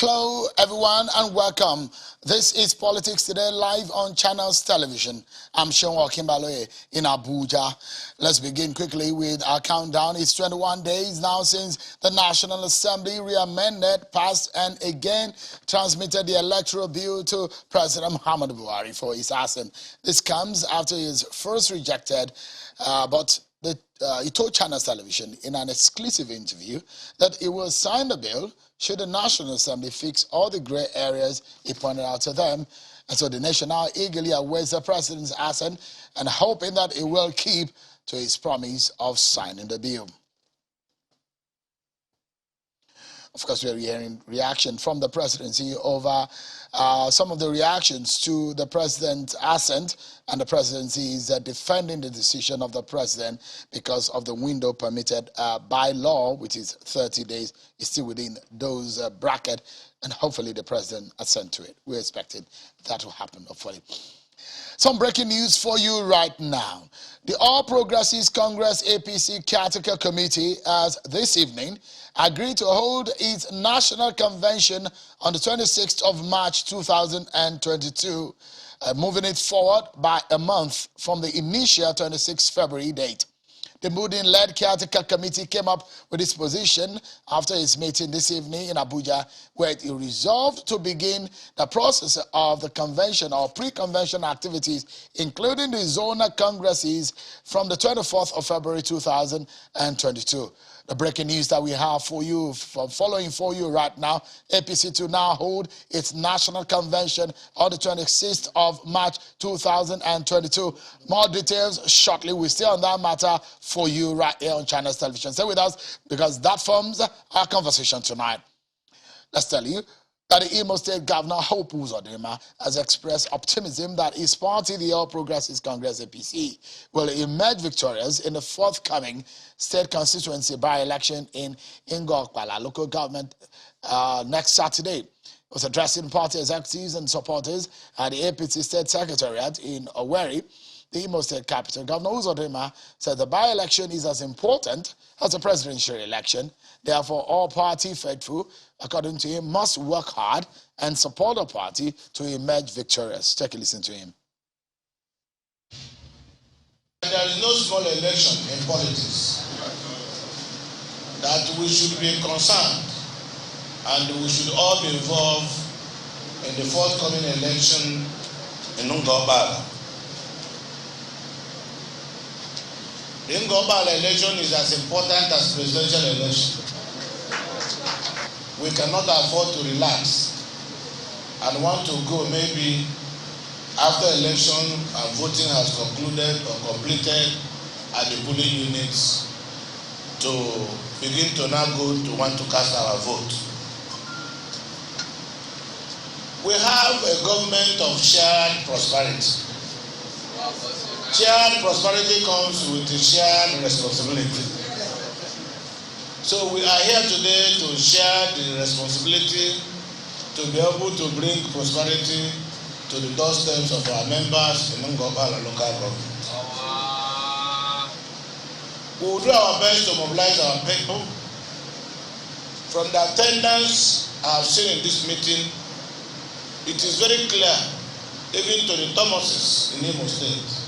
Hello everyone and welcome. This is Politics Today live on Channels Television. I'm Sean Wakimbaloye in Abuja. Let's begin quickly with our countdown. It's 21 days now since the National Assembly re-amended, passed and again transmitted the electoral bill to President Muhammadu Buhari for his assent. This comes after he is first rejected, but he told Channels Television in an exclusive interview that he will sign the bill should the National Assembly fix all the grey areas he pointed out to them. And so the nation now eagerly awaits the president's assent and hoping that he will keep to his promise of signing the bill. Of course, we are hearing reaction from the presidency over some of the reactions to the president's assent, and the presidency is defending the decision of the president because of the window permitted by law, which is 30 days, is still within those bracket, and hopefully the president assent to it. We're expecting that will happen, hopefully. Some breaking news for you right now. The All Progressives Congress APC Caretaker Committee has this evening agreed to hold its national convention on the 26th of March 2022, moving it forward by a month from the initial 26th February date. The Moodin-led caretaker committee came up with its position after its meeting this evening in Abuja, where it resolved to begin the process of the convention or pre-convention activities, including the zonal congresses, from the 24th of February 2022. The breaking news that we have for you, following for you right now, APC to now hold its national convention on the 26th of March 2022. More details shortly. We're still on that matter for you right here on Channels Television. Stay with us because that forms our conversation tonight. Let's tell you that the Imo State Governor, Hope Uzodinma, has expressed optimism that his party, the All Progressives Congress APC, will emerge victorious in the forthcoming state constituency by-election in Ngokpala local government next Saturday. He was addressing party executives and supporters at the APC State Secretariat in Owerri, the Imo State capital. Governor Uzodinma said the by-election is as important as the presidential election. Therefore, all party faithful, according to him, must work hard and support the party to emerge victorious. Take a listen to him. There is no small election in politics. That we should be concerned and we should all be involved in the forthcoming election in Ngobala. The Ngobala election is as important as presidential election. We cannot afford to relax and want to go maybe after election and voting has concluded or completed at the polling units to begin to now go to want to cast our vote. We have a government of shared prosperity. Shared prosperity comes with a shared responsibility. So we are here today to share the responsibility to be able to bring prosperity to the doorsteps of our members in Ngobala local government. We will do our best to mobilize our people. From the attendance I have seen in this meeting, it is very clear, even to the Thomases in Imo State,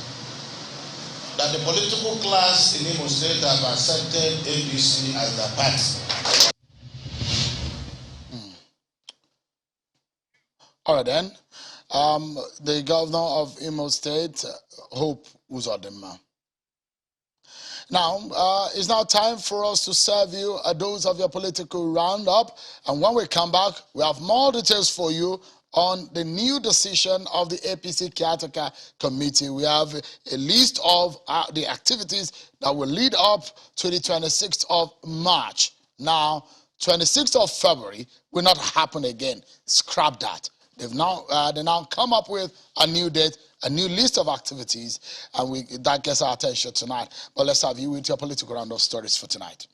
that the political class in Imo State have accepted APC as their party. All right then. The governor of Imo State, Hope Uzodinma. Now, it's now time for us to serve you a dose of your political roundup. And when we come back, we have more details for you on the new decision of the APC Caretaker Committee. We have a list of the activities that will lead up to the 26th of March. Now, 26th of February will not happen again. Scrap that. They now come up with a new date, a new list of activities, and that gets our attention tonight. But let's have you with your political round of stories for tonight.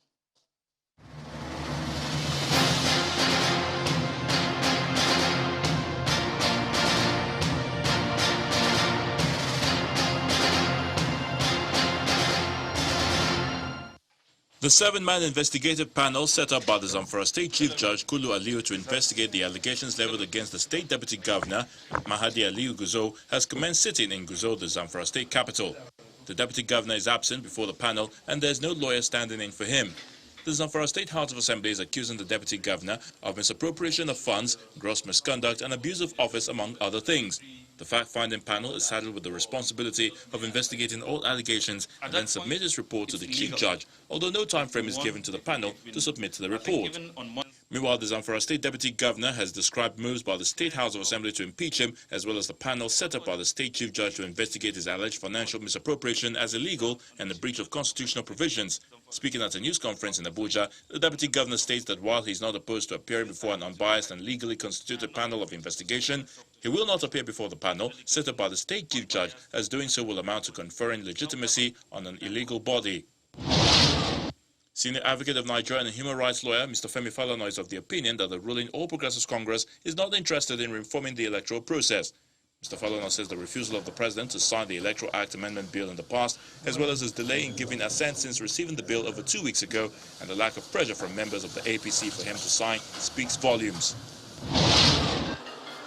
The 7-man investigative panel set up by the Zamfara State Chief Judge Kulu Aliyu to investigate the allegations leveled against the State Deputy Governor, Mahadi Aliyu Guzo, has commenced sitting in Guzo, the Zamfara State capital. The Deputy Governor is absent before the panel and there is no lawyer standing in for him. The Zamfara State House of Assembly is accusing the Deputy Governor of misappropriation of funds, gross misconduct and abuse of office, among other things. The fact-finding panel is saddled with the responsibility of investigating all allegations and then submit its report to the Chief Judge, although no time frame is given to the panel to submit the report. Meanwhile, the Zamfara State Deputy Governor has described moves by the State House of Assembly to impeach him, as well as the panel set up by the State Chief Judge to investigate his alleged financial misappropriation, as illegal and a breach of constitutional provisions. Speaking at a news conference in Abuja, the Deputy Governor states that while he is not opposed to appearing before an unbiased and legally constituted panel of investigation, he will not appear before the panel set up by the State Chief Judge, as doing so will amount to conferring legitimacy on an illegal body. Senior advocate of Nigeria and human rights lawyer Mr. Femi Falana is of the opinion that the ruling All Progressives Congress is not interested in reforming the electoral process. Mr. Falana says the refusal of the president to sign the Electoral Act Amendment Bill in the past, as well as his delay in giving assent since receiving the bill over 2 weeks ago, and the lack of pressure from members of the APC for him to sign, speaks volumes.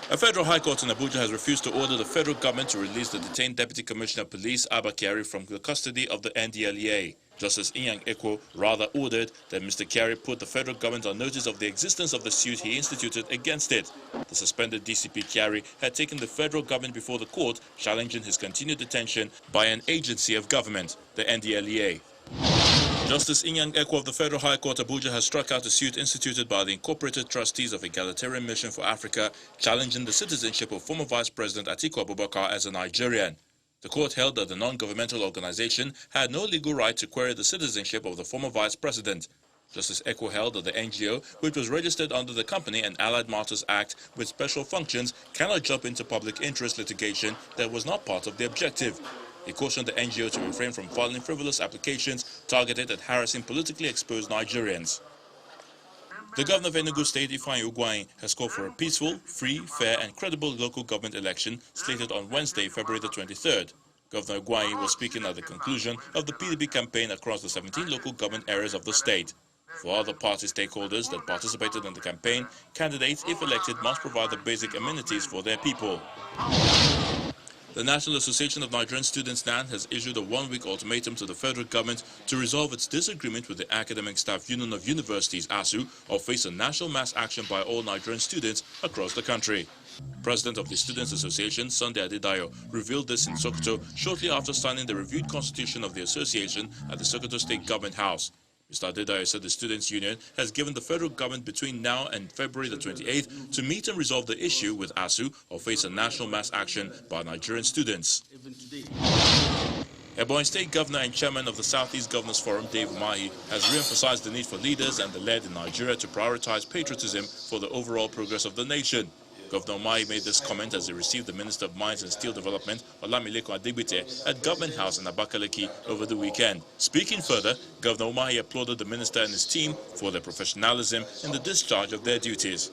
A federal high court in Abuja has refused to order the federal government to release the detained Deputy Commissioner of Police Abba Kyari from the custody of the NDLEA. Justice Inyang Ekwo rather ordered that Mr. Kyari put the federal government on notice of the existence of the suit he instituted against it. The suspended DCP Kyari had taken the federal government before the court, challenging his continued detention by an agency of government, the NDLEA. Justice Inyang Ekwo of the Federal High Court Abuja has struck out a suit instituted by the Incorporated Trustees of Egalitarian Mission for Africa, challenging the citizenship of former Vice President Atiku Abubakar as a Nigerian. The court held that the non-governmental organization had no legal right to query the citizenship of the former Vice President. Justice Ekwo held that the NGO, which was registered under the Company and Allied Matters Act with special functions, cannot jump into public interest litigation that was not part of the objective. He cautioned the NGO to refrain from filing frivolous applications targeted at harassing politically exposed Nigerians. The governor of Enugu State, Ifeanyi Ugwuanyi, has called for a peaceful, free, fair and credible local government election slated on Wednesday, February the 23rd. Governor Ugwuanyi was speaking at the conclusion of the PDP campaign across the 17 local government areas of the state. For other party stakeholders that participated in the campaign, candidates, if elected, must provide the basic amenities for their people. The National Association of Nigerian Students (NAN) has issued a one-week ultimatum to the federal government to resolve its disagreement with the Academic Staff Union of Universities (ASU) or face a national mass action by all Nigerian students across the country. President of the Students Association, Sunday Adedayo, revealed this in Sokoto shortly after signing the reviewed constitution of the association at the Sokoto State Government House. Mr. Adedayo said the Students' Union has given the federal government between now and February the 28th to meet and resolve the issue with ASU or face a national mass action by Nigerian students. Ebonyi State Governor and Chairman of the Southeast Governors Forum, Dave Umahi, has re-emphasized the need for leaders and the led in Nigeria to prioritize patriotism for the overall progress of the nation. Governor Umahi made this comment as he received the Minister of Mines and Steel Development, Olamileko Adegbite, at Government House in Abakaliki over the weekend. Speaking further, Governor Umahi applauded the minister and his team for their professionalism in the discharge of their duties.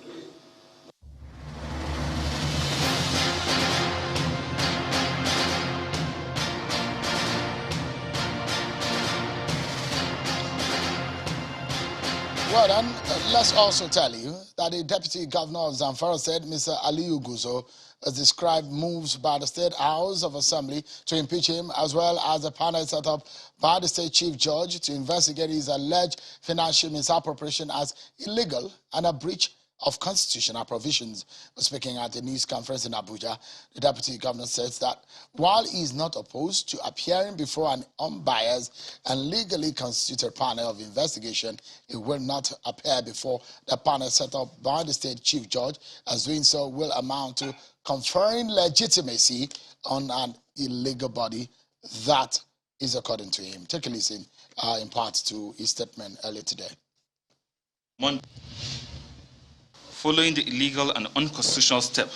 Well then, let's also tell you that the Deputy Governor of Zamfara said Mr. Aliyu Guzo has described moves by the State House of Assembly to impeach him, as well as a panel set up by the State Chief Judge to investigate his alleged financial misappropriation as illegal and a breach of constitutional provisions. Speaking at a news conference in Abuja, the Deputy Governor says that while he is not opposed to appearing before an unbiased and legally constituted panel of investigation, he will not appear before the panel set up by the State Chief Judge, as doing so will amount to conferring legitimacy on an illegal body. That is according to him. Take a listen in part to his statement earlier today. Following the illegal and unconstitutional step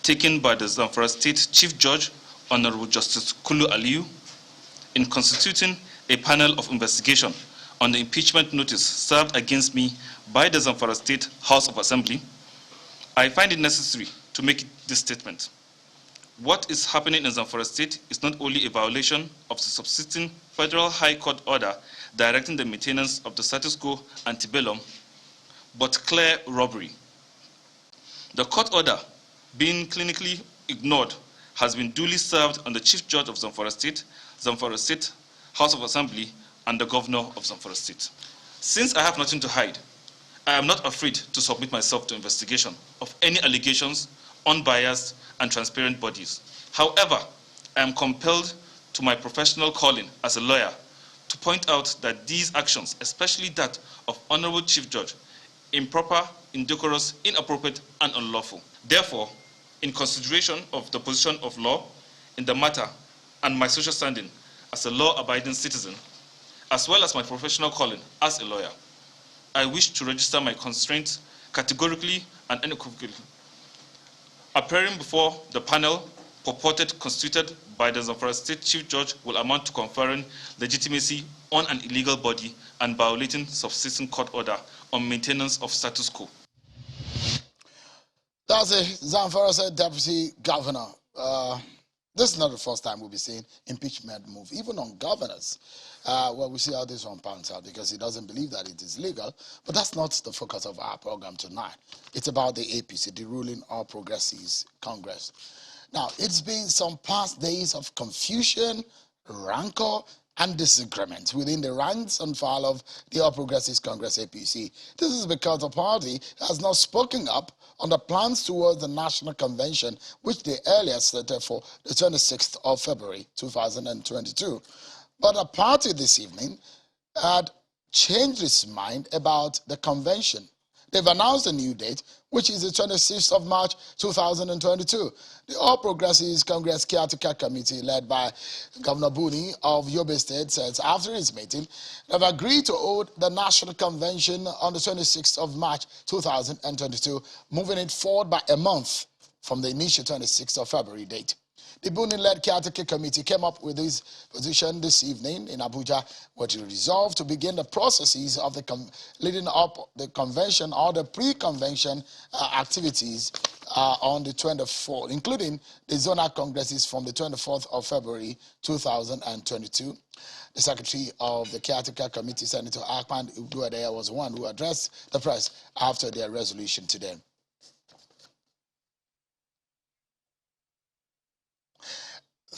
taken by the Zamfara State Chief Judge, Honorable Justice Kulu Aliyu, in constituting a panel of investigation on the impeachment notice served against me by the Zamfara State House of Assembly, I find it necessary to make this statement. What is happening in Zamfara State is not only a violation of the subsisting Federal High Court order directing the maintenance of the status quo antebellum, but clear robbery. The court order, being clinically ignored, has been duly served on the Chief Judge of Zamfara State House of Assembly, and the Governor of Zamfara State. Since I have nothing to hide, I am not afraid to submit myself to investigation of any allegations, unbiased and transparent bodies. However, I am compelled to my professional calling as a lawyer to point out that these actions, especially that of Honorable Chief Judge, improper, indecorous, inappropriate, and unlawful. Therefore, in consideration of the position of law in the matter and my social standing as a law-abiding citizen, as well as my professional calling as a lawyer, I wish to register my constraints categorically and unequivocally. Appearing before the panel purported constituted by the Zamfara State Chief Judge will amount to conferring legitimacy on an illegal body and violating subsisting court order on maintenance of status quo. That's it. Zamfara said Deputy Governor. This is not the first time we'll be seeing impeachment move, even on governors. Well, we see how this one pans out because he doesn't believe that it is legal. But that's not the focus of our program tonight. It's about the APC, the ruling All Progressives Congress. Now, it's been some past days of confusion, rancor, and disagreement within the ranks and file of the All Progressives Congress APC. This is because the party has not spoken up on the plans towards the National Convention, which they earlier slated for the 26th of February 2022. But the party this evening had changed its mind about the convention. They've announced a new date, which is the 26th of March 2022. The All Progressives Congress Caretaker Committee, led by Governor Buni of Yobe State, says after his meeting, they've agreed to hold the National Convention on the 26th of March 2022, moving it forward by a month from the initial 26th of February date. The Buni-led Caretaker Committee came up with this position this evening in Abuja, where it resolved to begin the processes of the leading up the convention or the pre-convention activities on the 24th, including the zonal congresses from the 24th of February 2022. The Secretary of the Caretaker Committee, Senator Akpan Uduadea, was the one who addressed the press after their resolution today.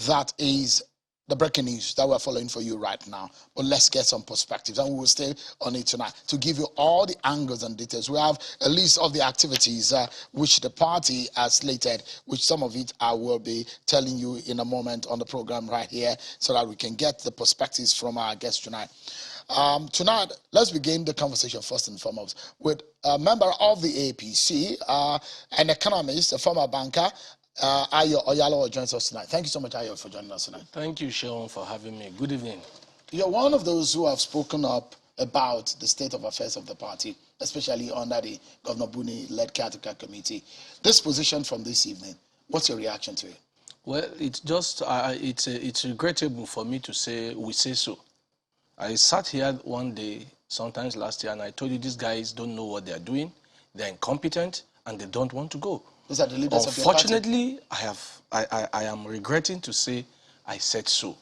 That is the breaking news that we're following for you right now. But let's get some perspectives, and we will stay on it tonight to give you all the angles and details. We have a list of the activities which the party has slated, which some of it I will be telling you in a moment on the program right here, so that we can get the perspectives from our guests tonight. Tonight, let's begin the conversation first and foremost with a member of the APC, an economist, a former banker, Ayo Oyalo joins us tonight. Thank you so much, Ayo, for joining us tonight. Thank you, Sean, for having me. Good evening. You're one of those who have spoken up about the state of affairs of the party, especially under the Governor Buni-led Caretaker Committee. This position from this evening, what's your reaction to it? Well, it's just, it's regrettable for me to say, we say so. I sat here one day, sometimes last year, and I told you these guys don't know what they're doing, they're incompetent, and they don't want to go. These are the leaders of your party. Unfortunately, I am regretting to say I said so.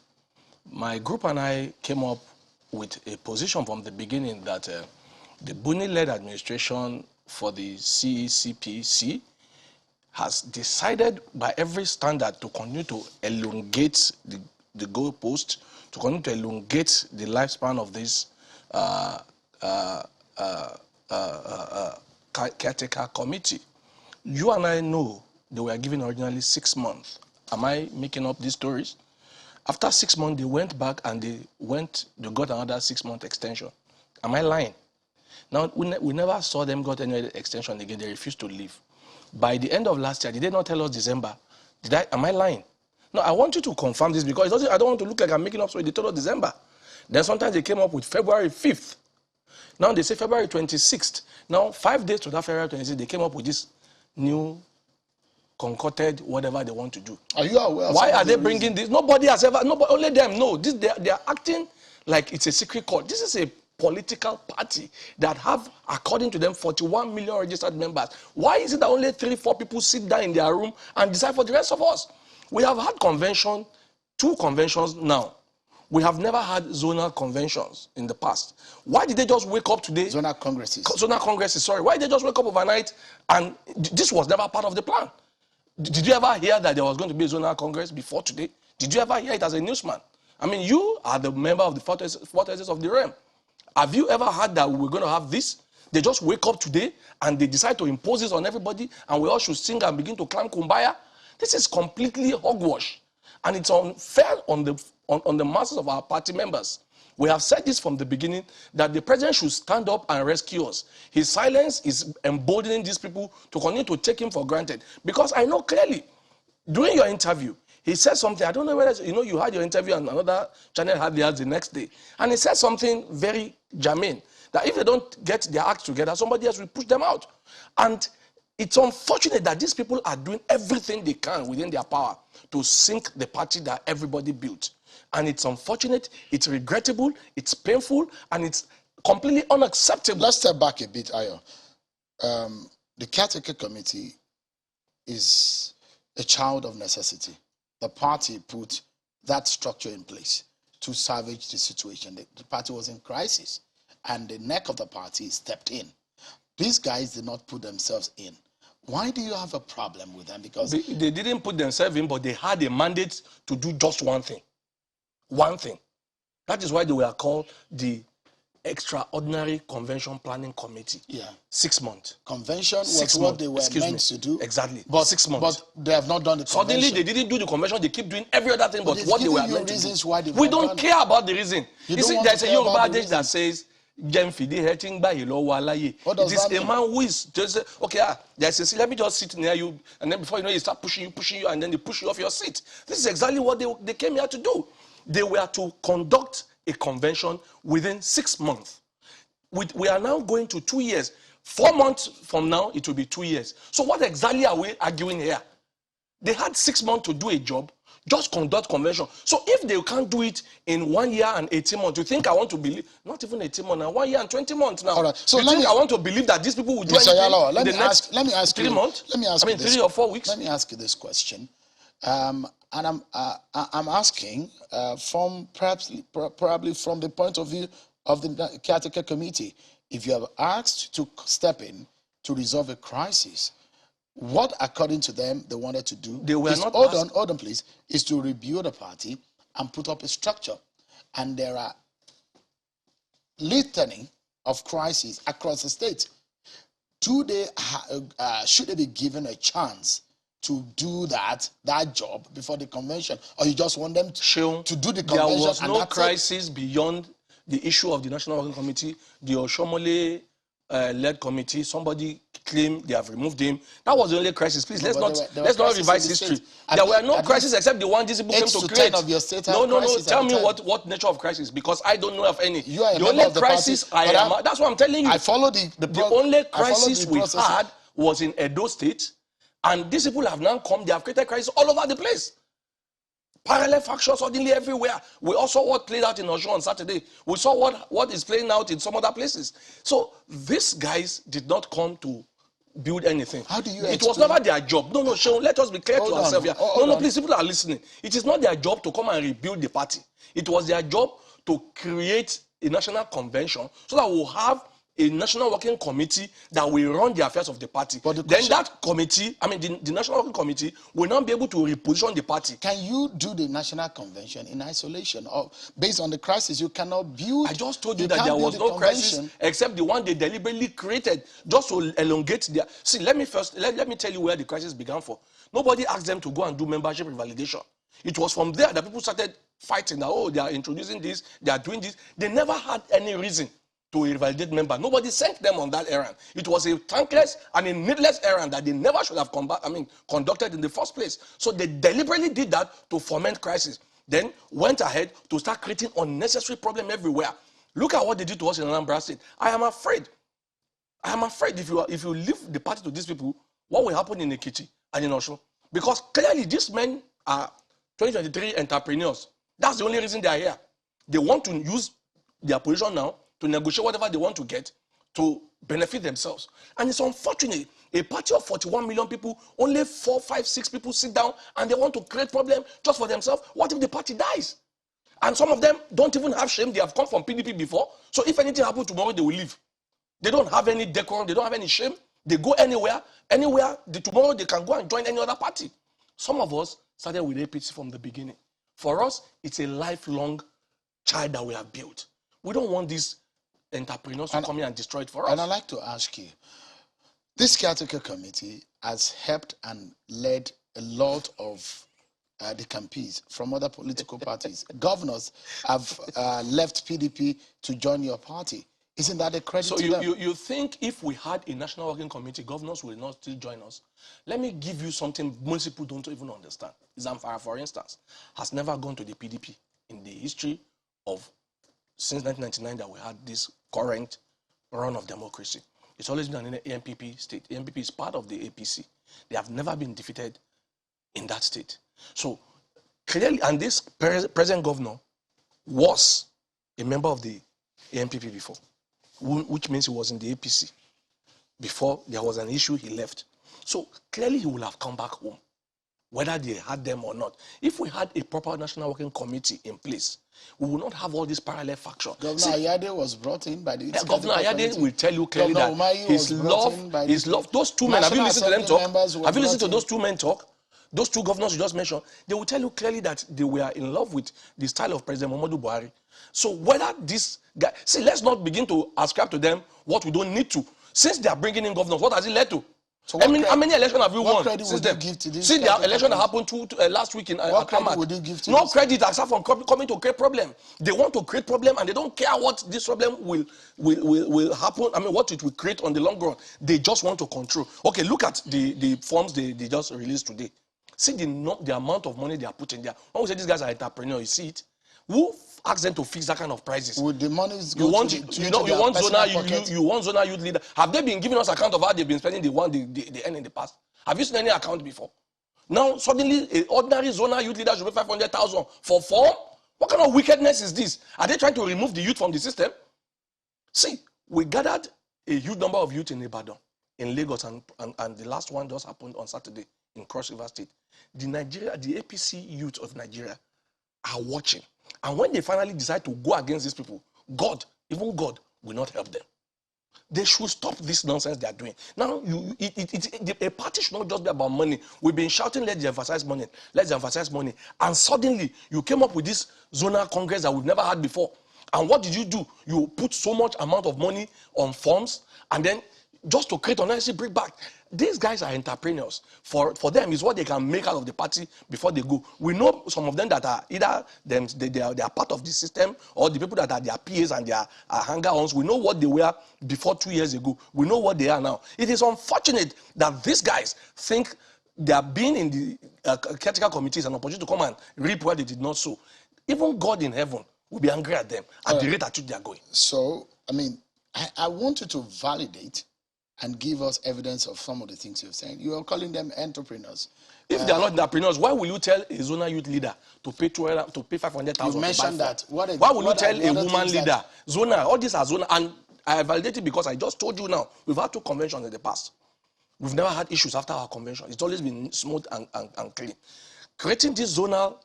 My group and I came up with a position from the beginning that the Buni-led administration for the CECPC has decided by every standard to continue to elongate the goalpost, to continue to elongate the lifespan of this caretaker committee. You and I know they were given originally 6 months. Am I making up these stories? After 6 months, they went back and they got another 6-month extension. Am I lying? Now, we never saw them got any extension again. They refused to leave. By the end of last year, did they not tell us December? Am I lying? No, I want you to confirm this because I don't want to look like I'm making up stories. They told us December. Then sometimes they came up with February 5th. Now they say February 26th. Now, 5 days to that February 26th, they came up with this new concocted whatever they want to do. Are you aware? Why are they bringing this? Nobody has ever, nobody, only them know. They are acting like it's a secret court. This is a political party that have, according to them, 41 million registered members. Why is it that only 3-4 people sit down in their room and decide for the rest of us? We have had 2 conventions now. We have never had zonal conventions in the past. Why did they just wake up today? Zonal congresses. Zonal congresses, sorry. Why did they just wake up overnight and this was never part of the plan? Did you ever hear that there was going to be a zonal congress before today? Did you ever hear it as a newsman? I mean, you are the member of the fortresses of the realm. Have you ever heard that we're going to have this? They just wake up today and they decide to impose this on everybody and we all should sing and begin to climb kumbaya. This is completely hogwash. And it's unfair on the masses of our party members. We have said this from the beginning, that the president should stand up and rescue us. His silence is emboldening these people to continue to take him for granted. Because I know clearly, during your interview, he said something, I don't know whether, you had your interview and another channel had theirs the next day. And he said something very germane, that if they don't get their act together, somebody else will push them out. And it's unfortunate that these people are doing everything they can within their power to sink the party that everybody built. And it's unfortunate, it's regrettable, it's painful, and it's completely unacceptable. Let's step back a bit, Ayo. The caretaker committee is a child of necessity. The party put that structure in place to salvage the situation. The party was in crisis, and the neck of the party stepped in. These guys did not put themselves in. Why do you have a problem with them? Because they didn't put themselves in, but they had a mandate to do just one thing. One thing. That is why they were called the Extraordinary Convention Planning Committee. Yeah. 6 months. Convention was what they were meant to do. Exactly. But 6 months. But they have not done the convention. Suddenly they didn't do the convention. They keep doing every other thing but what they were meant to do. Why We don't care about the reason. You see, there's a Yoruba adage that says, it is a man who is just, okay, there's a, let me just sit near you, and then before you know, you start pushing you, and then they push you off your seat. This is exactly what they came here to do. They were to conduct a convention within 6 months. We are now going to 2 years. 4 months from now, it will be 2 years. So what exactly are we arguing here? They had 6 months to do a job, just conduct convention. So if they can't do it in 1 year and 18 months, you think I want to believe, not even 18 months now, 1 year and 20 months now. All right. So I want to believe that these people will do Mr. anything Yalawa, in the next let me ask 3 months? Let me ask you this. 3 or 4 weeks? Let me ask you this question. And I'm asking from probably from the point of view of the caretaker committee, if you have asked to step in to resolve a crisis, what, according to them, they wanted to do? They were not hold on, please. Is to rebuild a party and put up a structure, and there are litany of crises across the state. Should they be given a chance to do that job before the convention, or you just want them to do the convention? There was no crisis beyond the issue of the National Working Committee, the Oshomole led committee. Somebody claimed they have removed him. That was the only crisis. Please, let's not revise history. There were no crises except the one these people came to create. Of your state no. Tell me what nature of crisis, because I don't know of any. You are the only crisis that's what I'm telling you. I follow the only crisis we had was in Edo State, and these people have now come. They have created crisis all over the place. Parallel factions suddenly everywhere. We also saw what played out in Osun on Saturday. We saw what is playing out in some other places. So these guys did not come to build anything. How do you It was never their job. No, Sean, let us be clear to ourselves here. No, please, people are listening. It is not their job to come and rebuild the party. It was their job to create a national convention so that we'll have a national working committee that will run the affairs of the party. Then that committee, the national working committee, will not be able to reposition the party. Can you do the national convention in isolation, or based on the crisis you cannot build? I just told you that there was no crisis except the one they deliberately created just to elongate their. See, let me tell you where the crisis began for. Nobody asked them to go and do membership revalidation. It was from there that people started fighting that, they are introducing this, they are doing this. They never had any reason to revalidate members. Nobody sent them on that errand. It was a thankless and a needless errand that they never should have conducted in the first place. So they deliberately did that to foment crisis. Then went ahead to start creating unnecessary problem everywhere. Look at what they did to us in Anambra State. I am afraid if you leave the party to these people, what will happen in Ekiti and in Osun? Because clearly these men are 2023 entrepreneurs. That's the only reason they are here. They want to use their position now to negotiate whatever they want to get to benefit themselves. And it's unfortunate. A party of 41 million people, only 4, 5, 6 people sit down and they want to create problem just for themselves. What if the party dies? And some of them don't even have shame. They have come from PDP before. So if anything happens tomorrow, they will leave. They don't have any decorum. They don't have any shame. They go anywhere. Tomorrow they can go and join any other party. Some of us started with APC from the beginning. For us, it's a lifelong child that we have built. We don't want these entrepreneurs to come in and destroy it for us. And I'd like to ask you, this caretaker committee has helped and led a lot of the campaigns from other political parties. Governors have left PDP to join your party. Isn't that a credit to them? You think if we had a national working committee, governors will not still join us? Let me give you something most people don't even understand. Zamfara, for instance, has never gone to the PDP in the history of since 1999 that we had this current run of democracy. It's always been an MPP state. MPP is part of the APC. They have never been defeated in that state. So clearly, and this present governor was a member of the MPP before, which means he was in the APC. Before there was an issue, he left. So clearly he will have come back home, whether they had them or not. If we had a proper national working committee in place, we will not have all these parallel factions. Governor Ayade was brought in by the... Governor Ayade will tell you clearly that his love, those two men, have you listened to them talk? Have you listened to those two men talk? Those two governors you just mentioned, they will tell you clearly that they were in love with the style of President Muhammadu Buhari. So whether this guy... See, let's not begin to ascribe to them what we don't need to. Since they are bringing in governors, what has it led to? So how many elections have you won? What credit would you give to this? See the election that happened last week in what credit would you give to no this? Credit except from coming to create problem. They want to create problem and they don't care what this problem will happen. I mean, what it will create on the long run. They just want to control. Okay, look at the forms they just released today. See the amount of money they are putting there. When we say these guys are entrepreneurs, you see it. Who asked them to fix that kind of prices? Would the money go you want zonal youth leader? Have they been giving us account of how they've been spending the one they earned in the past? Have you seen any account before? Now suddenly an ordinary zonal youth leader should pay 500,000 for form? What kind of wickedness is this? Are they trying to remove the youth from the system? See, we gathered a huge number of youth in Ibadan, in Lagos, and the last one just happened on Saturday in Cross River State. The APC youth of Nigeria are watching. And when they finally decide to go against these people, even God will not help them. They should stop this nonsense they are doing. Now, a party should not just be about money. We've been shouting, let's emphasize money, let's emphasize money. And suddenly, you came up with this zonal congress that we've never had before. And what did you do? You put so much amount of money on forms, and then just to create unnecessary breakback. These guys are entrepreneurs. For them, is what they can make out of the party before they go. We know some of them that are either they are part of the system, or the people that are their PAs and their hanger-ons. We know what they were before 2 years ago. We know what they are now. It is unfortunate that these guys think they are being in the caretaker committee is an opportunity to come and reap where they did not sow. Even God in heaven will be angry at them at the rate at which they are going. So, I mean, I want you to validate and give us evidence of some of the things you're saying. You are calling them entrepreneurs. If they are not entrepreneurs, why will you tell a zonal youth leader to pay 500,000? You mentioned that. Why will you tell a woman leader? Zonal, all these are zonal, and I validated because I just told you now. We've had 2 conventions in the past. We've never had issues after our convention. It's always been smooth and clean. Creating this zonal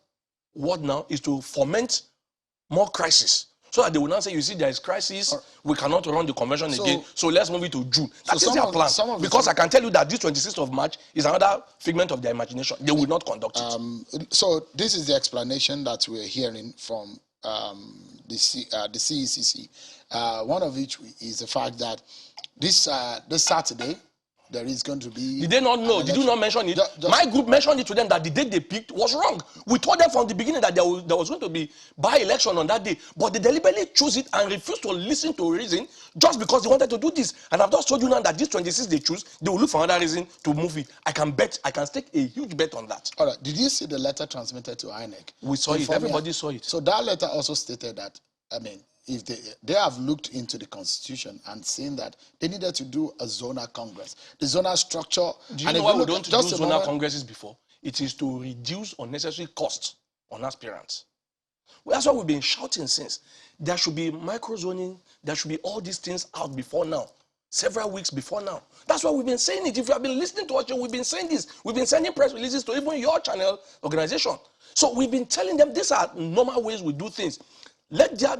word now is to foment more crisis. So that they will not say, you see, there is crisis, we cannot run the convention again, so let's move it to June. That is their plan. Because I can tell you that this 26th of March is another figment of their imagination. They will not conduct it. So this is the explanation that we're hearing from the CECC. One of which is the fact that this Saturday, there is going to be... Did they not know? Did you not mention it? My group mentioned it to them that the date they picked was wrong. We told them from the beginning that there was going to be by-election on that day. But they deliberately chose it and refused to listen to reason just because they wanted to do this. And I've just told you now that this 26 they choose, they will look for another reason to move it. I can stake a huge bet on that. All right. Did you see the letter transmitted to INEC? We saw it. Everybody saw it. So that letter also stated that, I mean, if they have looked into the constitution and seen that they needed to do a zonal congress, the zonal structure. Do you know why we don't do zonal congresses before? It is to reduce unnecessary costs on aspirants. Well, that's what we've been shouting since. There should be micro zoning. There should be all these things out before now. several weeks before now. That's why we've been saying it. If you have been listening to us, we've been saying this. We've been sending press releases to even your channel organization. So we've been telling them these are normal ways we do things.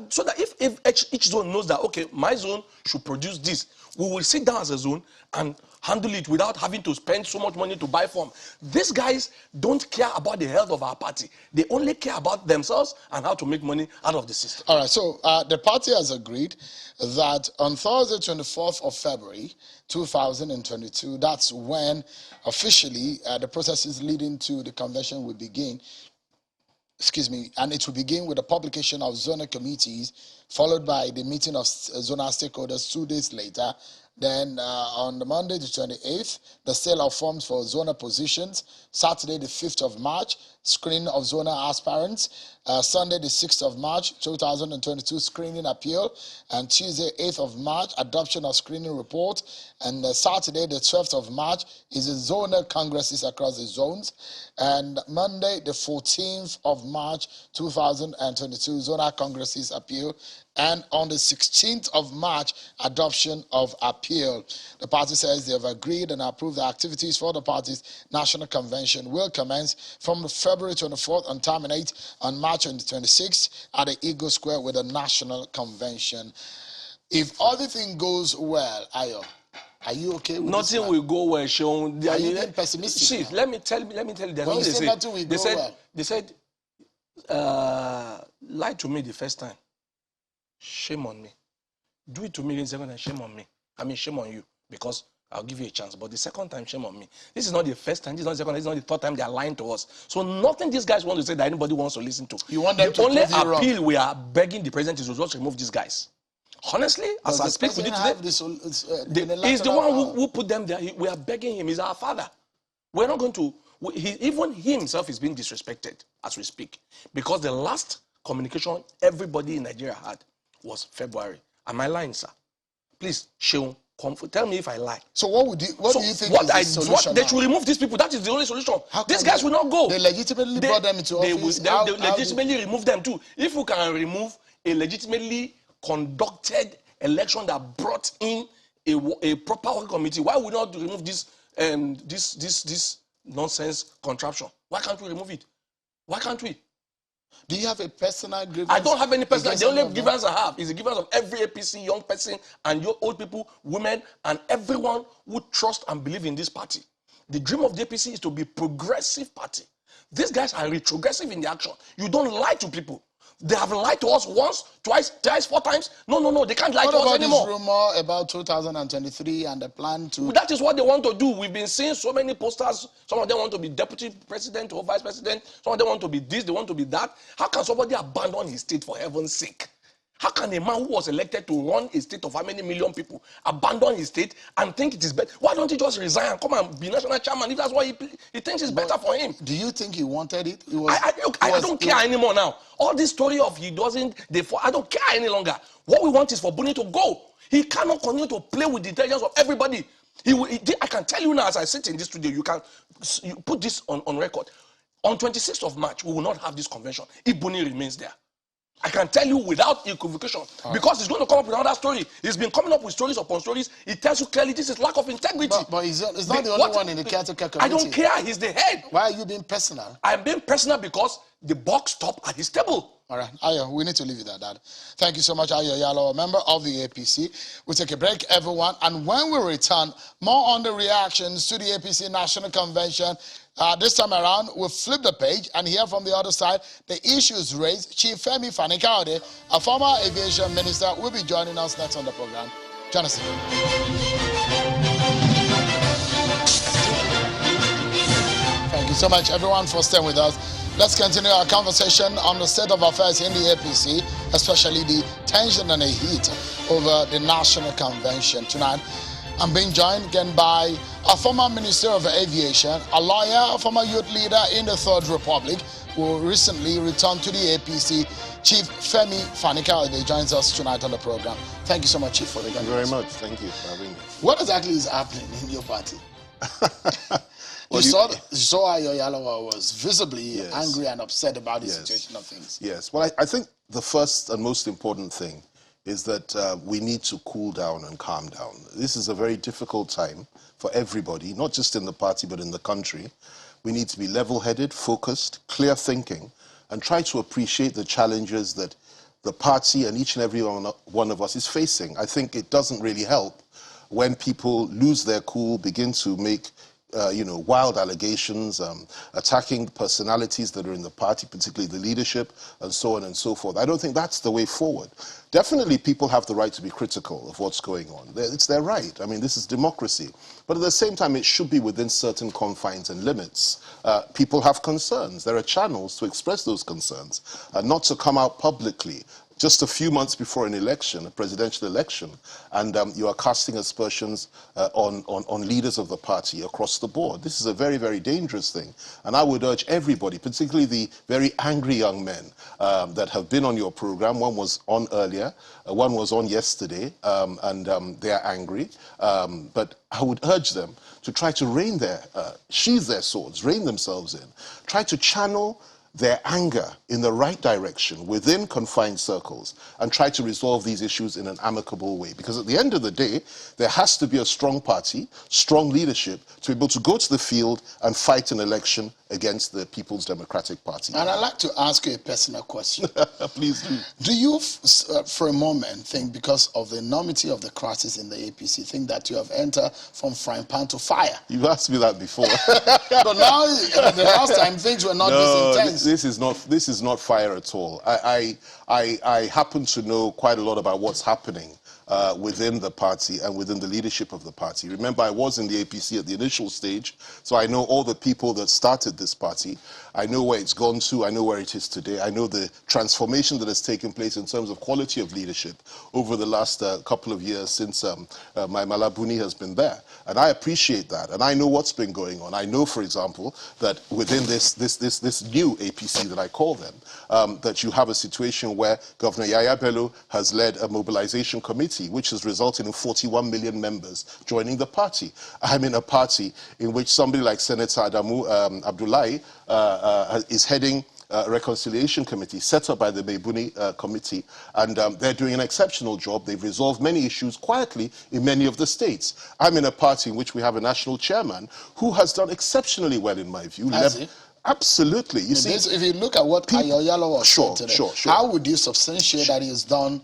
So that if each zone knows that, okay, my zone should produce this, we will sit down as a zone and handle it without having to spend so much money to buy form. These guys don't care about the health of our party. They only care about themselves and how to make money out of the system. All right, so the party has agreed that on Thursday, 24th of February, 2022, that's when officially the processes leading to the convention will begin. And it will begin with the publication of zonal committees, followed by the meeting of zonal stakeholders 2 days later. Then on the Monday, the 28th, the sale of forms for zonal positions. Saturday, the 5th of March, screening of zonal aspirants. Sunday, the 6th of March, 2022, screening appeal. And Tuesday, 8th of March, adoption of screening report. And Saturday, the 12th of March, is the zonal congresses across the zones. And Monday, the 14th of March, 2022, zonal congresses appeal. And on the 16th of March, adoption of appeal. The party says they have agreed and approved the activities for the party's national convention will commence from February 24th and terminate on March 26th at the Eagle Square with a national convention. If everything goes well, Ayo, are you okay with nothing this? Will go well, Sean. Are you being pessimistic? See, now? let me tell you. When you say nothing will go well. They said, lie to me the first time. Shame on me. Do it to me the second time, shame on me. I mean, shame on you, because I'll give you a chance. But the second time, shame on me. This is not the first time, this is not the second time, this is not the third time they are lying to us. So nothing these guys want to say that anybody wants to listen to. You want them the to only prove you wrong. appeal we are begging the president is to just remove these guys. Honestly, as I speak with you today, he's the one who put them there. We are begging him. He's our father. We're not going to, even he himself is being disrespected as we speak. Because the last communication everybody in Nigeria had was February. Am I lying, sir? Please, Sheon, tell me if I lie. So what do you think is the solution? They should remove these people. That is the only solution. These guys will not go. They legitimately brought them into office. They legitimately remove them too. If we can remove a legitimately conducted election that brought in a proper committee, why would we not remove this nonsense contraption? Why can't we remove it? Why can't we? Do you have a personal grievance? I don't have any personal. The only grievance I have is the grievance of every APC young person and your old people, women, and everyone who trust and believe in this party. The dream of the APC is to be a progressive party. These guys are retrogressive in their action. You don't lie to people. They have lied to us once, twice, thrice, 4 times. No, they can't lie to us anymore. What about this rumor about 2023 and the plan to... That is what they want to do. We've been seeing so many posters. Some of them want to be deputy president or vice president. Some of them want to be this, they want to be that. How can somebody abandon his state for heaven's sake? How can a man who was elected to run a state of how many million people abandon his state and think it is better? Why don't he just resign and come and be national chairman if that's what he thinks is better for him? Do you think he wanted it? I don't care anymore now. All this story of he doesn't, therefore, I don't care any longer. What we want is for Buni to go. He cannot continue to play with the intelligence of everybody. I can tell you now, as I sit in this studio, you put this on record. On 26th of March, we will not have this convention if Buni remains there. I can tell you without equivocation, because he's going to come up with another story. He's been coming up with stories upon stories. It tells you clearly this is lack of integrity. But he's not the only one in the caretaker committee. I don't care. He's the head. Why are you being personal? I'm being personal because the buck stopped at his table. All right, Ayo, we need to leave it at that. Thank you so much, Ayo Yalo, a member of the APC. We'll take a break, everyone, and when we return, more on the reactions to the APC National Convention. This time around, we'll flip the page and hear from the other side the issues raised. Chief Femi Fani-Kayode, a former aviation minister, will be joining us next on the program. Join us. Thank you so much, everyone, for staying with us. Let's continue our conversation on the state of affairs in the APC, especially the tension and the heat over the National Convention. Tonight, I'm being joined again by a former Minister of Aviation, a lawyer, a former youth leader in the Third Republic, who recently returned to the APC. Chief Femi Fani-Kayode joins us tonight on the program. Thank you so much, Chief, for Thank you very much. Thank you for having me. What exactly is happening in your party? Well, you saw Ayo Yalawa was visibly Yes. angry and upset about the Yes. situation of things. Yes. Well, I think the first and most important thing is that we need to cool down and calm down. This is a very difficult time for everybody, not just in the party, but in the country. We need to be level-headed, focused, clear thinking, and try to appreciate the challenges that the party and each and every one of us is facing. I think it doesn't really help when people lose their cool, begin to make wild allegations, attacking personalities that are in the party, particularly the leadership, and so on and so forth. I don't think that's the way forward. Definitely people have the right to be critical of what's going on. It's their right. I mean, this is democracy. But at the same time, it should be within certain confines and limits. People have concerns. There are channels to express those concerns, not to come out publicly just a few months before an election, a presidential election, and you are casting aspersions on leaders of the party across the board. This is a very, very dangerous thing. And I would urge everybody, particularly the very angry young men that have been on your program. One was on earlier, one was on yesterday, and they are angry. But I would urge them to try to sheathe their swords, rein themselves in, try to channel their anger in the right direction within confined circles and try to resolve these issues in an amicable way. Because at the end of the day, there has to be a strong party, strong leadership to be able to go to the field and fight an election against the People's Democratic Party. And I'd like to ask you a personal question. Please do. Do you, for a moment, think because of the enormity of the crisis in the APC, think that you have entered from frying pan to fire? You've asked me that before. But now, the last time, things were not this intense. This is not fire at all. I happen to know quite a lot about what's happening within the party and within the leadership of the party. Remember, I was in the APC at the initial stage, so I know all the people that started this party. I know where it's gone to. I know where it is today. I know the transformation that has taken place in terms of quality of leadership over the last couple of years since my Malabuni has been there. And I appreciate that. And I know what's been going on. I know, for example, that within this new APC that I call them, that you have a situation where Governor Yaya Bello has led a mobilization committee, which has resulted in 41 million members joining the party. I'm in a party in which somebody like Senator Adamu Abdullahi is heading a reconciliation committee set up by the Maibuni committee, and they're doing an exceptional job. They've resolved many issues quietly in many of the states. I'm in a party in which we have a national chairman who has done exceptionally well, in my view. Absolutely. You see, if you look at what Ayoyalo was saying today, sure. how would you substantiate that he has done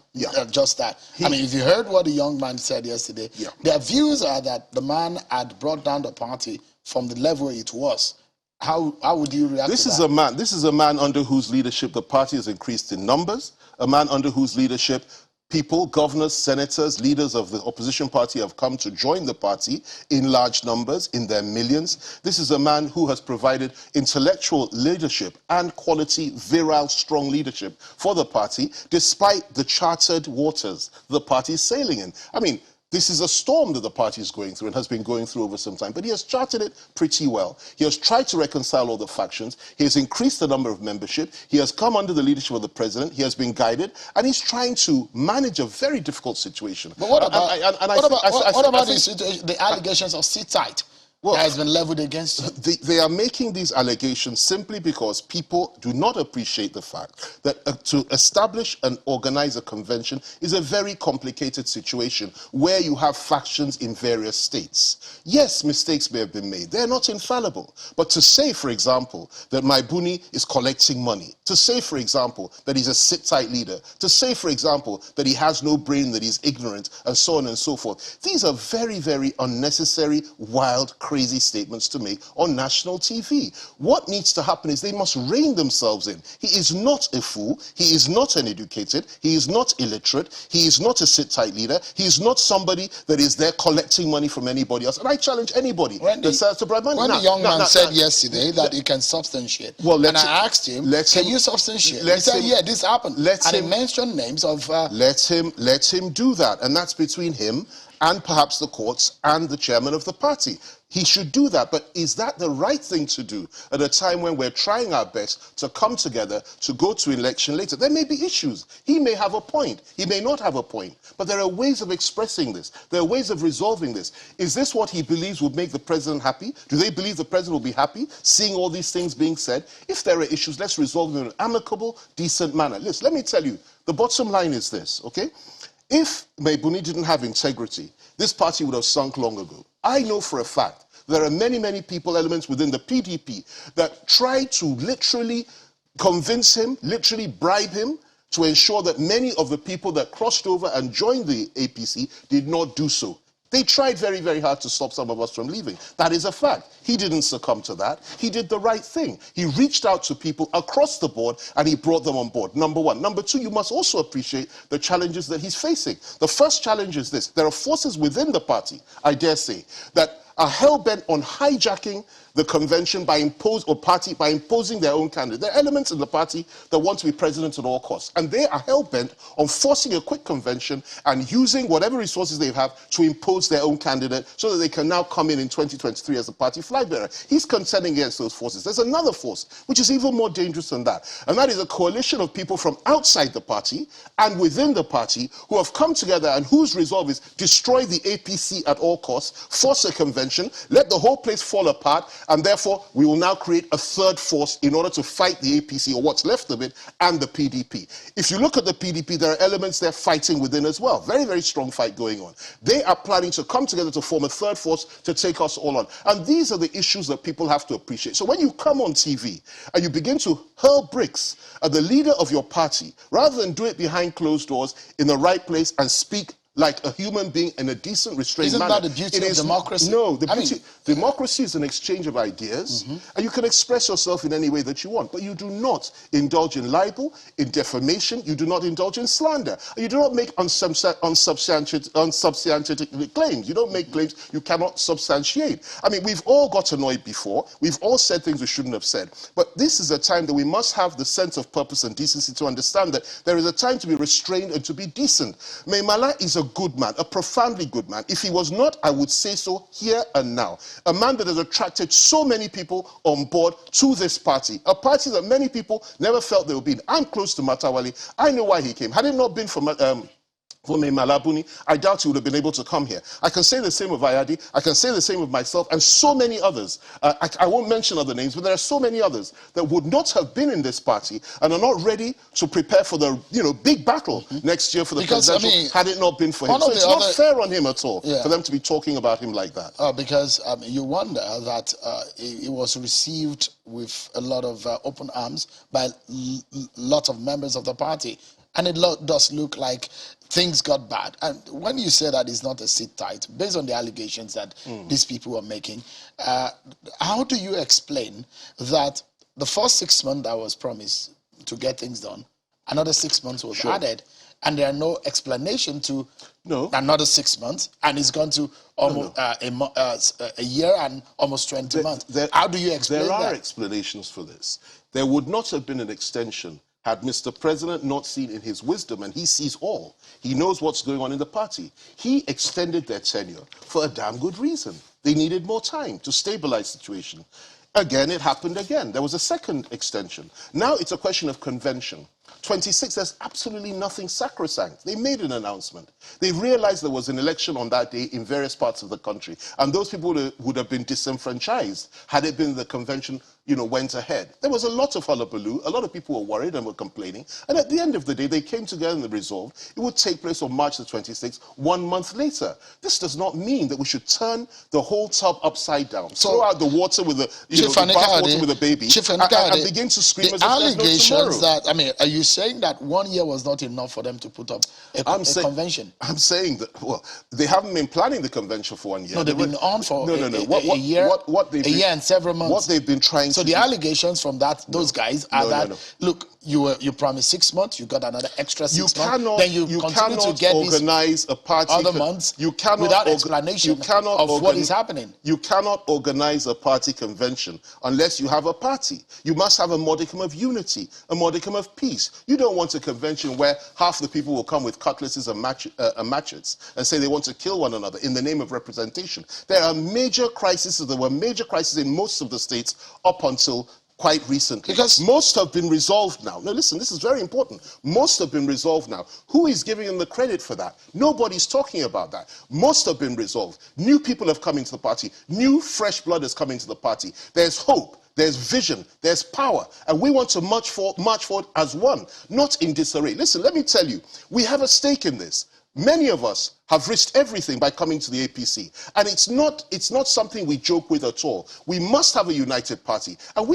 just that? I mean, if you heard what the young man said yesterday, their views are that the man had brought down the party from the level it was. How would you react to that? This is a man under whose leadership the party has increased in numbers, a man under whose leadership people, governors, senators, leaders of the opposition party have come to join the party in large numbers, in their millions. This is a man who has provided intellectual leadership and quality, virile, strong leadership for the party, despite the chartered waters the party is sailing in. I mean, this is a storm that the party is going through and has been going through over some time, but he has charted it pretty well. He has tried to reconcile all the factions. He has increased the number of membership. He has come under the leadership of the president. He has been guided, and he's trying to manage a very difficult situation. But what about the allegations of sit-tight? Well, that has been leveled against you? They are making these allegations simply because people do not appreciate the fact that to establish and organize a convention is a very complicated situation where you have factions in various states. Yes, mistakes may have been made. They're not infallible. But to say, for example, that Maibuni is collecting money, to say, for example, that he's a sit-tight leader, to say, for example, that he has no brain, that he's ignorant, and so on and so forth, these are very, very unnecessary, wild, crazy statements to make on national TV. What needs to happen is they must rein themselves in. He is not a fool. He is not uneducated. He is not illiterate. He is not a sit-tight leader. He is not somebody that is there collecting money from anybody else. And I challenge anybody that says to bribe money. When the young man said yesterday that he can substantiate, and I asked him, can you substantiate? He said, yeah, this happened. And he mentioned names of... Let him do that. And that's between him and perhaps the courts and the chairman of the party. He should do that, but is that the right thing to do at a time when we're trying our best to come together to go to election later? There may be issues. He may have a point. He may not have a point. But there are ways of expressing this. There are ways of resolving this. Is this what he believes would make the president happy? Do they believe the president will be happy seeing all these things being said? If there are issues, let's resolve them in an amicable, decent manner. Listen, let me tell you, the bottom line is this, okay? If Maybuni didn't have integrity, this party would have sunk long ago. I know for a fact there are many, many people, elements within the PDP that try to literally convince him, literally bribe him to ensure that many of the people that crossed over and joined the APC did not do so. They tried very, very hard to stop some of us from leaving. That is a fact. He didn't succumb to that. He did the right thing. He reached out to people across the board and he brought them on board, number one. Number two, you must also appreciate the challenges that he's facing. The first challenge is this. There are forces within the party, I dare say, that are hell-bent on hijacking the convention by imposing their own candidate. There are elements in the party that want to be president at all costs, and they are hell-bent on forcing a quick convention and using whatever resources they have to impose their own candidate so that they can now come in 2023 as a party flag bearer. He's contending against those forces. There's another force, which is even more dangerous than that, and that is a coalition of people from outside the party and within the party who have come together and whose resolve is destroy the APC at all costs, force a convention, let the whole place fall apart, and therefore we will now create a third force in order to fight the APC, or what's left of it, and the PDP. If you look at the PDP, there are elements they're fighting within as well. Very, very strong fight going on. They are planning to come together to form a third force to take us all on. And these are the issues that people have to appreciate. So when you come on TV and you begin to hurl bricks at the leader of your party, rather than do it behind closed doors in the right place and speak like a human being in a decent, restrained manner. Isn't that the beauty of democracy? No, democracy is an exchange of ideas, and you can express yourself in any way that you want, but you do not indulge in libel, in defamation, you do not indulge in slander, and you do not make unsubstantiated claims. You don't make claims you cannot substantiate. I mean, we've all got annoyed before, we've all said things we shouldn't have said, but this is a time that we must have the sense of purpose and decency to understand that there is a time to be restrained and to be decent. Maymala is a good man, a profoundly good man. If he was not, I would say so here and now. A man that has attracted so many people on board to this party, a party that many people never felt they would be in. I'm close to Matawali. I know why he came. Had it not been for Maymala Buni, I doubt he would have been able to come here. I can say the same of Ayadi, I can say the same of myself, and so many others. I won't mention other names, but there are so many others that would not have been in this party and are not ready to prepare for the big battle next year for the presidential, had it not been for him. So it's not fair on him at all for them to be talking about him like that. Because you wonder that it was received with a lot of open arms by lots of members of the party. And it does look like things got bad. And when you say that it's not a sit tight, based on the allegations that these people are making, how do you explain that the first 6 months that was promised to get things done, another 6 months was added, and there are no explanation to another 6 months, and it's gone to almost a year and almost 20 months. How do you explain that? There are explanations for this. There would not have been an extension had Mr. President not seen in his wisdom, and he sees all. He knows what's going on in the party. He extended their tenure for a damn good reason. They needed more time to stabilize the situation. Again, it happened again. There was a second extension. Now it's a question of convention. 26, there's absolutely nothing sacrosanct. They made an announcement. They realized there was an election on that day in various parts of the country, and those people would have been disenfranchised had it been the convention went ahead. There was a lot of hullabaloo. A lot of people were worried and were complaining. And at the end of the day, they came together and they resolved it would take place on March the 26th, 1 month later. This does not mean that we should turn the whole tub upside down, throw out the water with the bathwater with the baby, and begin to scream as if there's no tomorrow. Are you saying that 1 year was not enough for them to put up a convention? I'm saying that, well, they haven't been planning the convention for 1 year. No, they've been on for a year, a year and several months. What they've been trying So the allegations from those guys are that, look, you promised 6 months, you got another extra 6 months, then you continue to get organize a party other months without explanation of what is happening. You cannot organize a party convention unless you have a party. You must have a modicum of unity, a modicum of peace. You don't want a convention where half the people will come with cutlasses and machetes and say they want to kill one another in the name of representation. There are major crises. There were major crises in most of the states up until quite recently. Because most have been resolved now. Now listen, this is very important. Most have been resolved now. Who is giving them the credit for that? Nobody's talking about that. Most have been resolved. New people have come into the party. New fresh blood has come into the party. There's hope. There's vision, there's power, and we want to march forward as one, not in disarray. Listen, let me tell you, we have a stake in this. Many of us have risked everything by coming to the APC. And it's not something we joke with at all. We must have a united party. And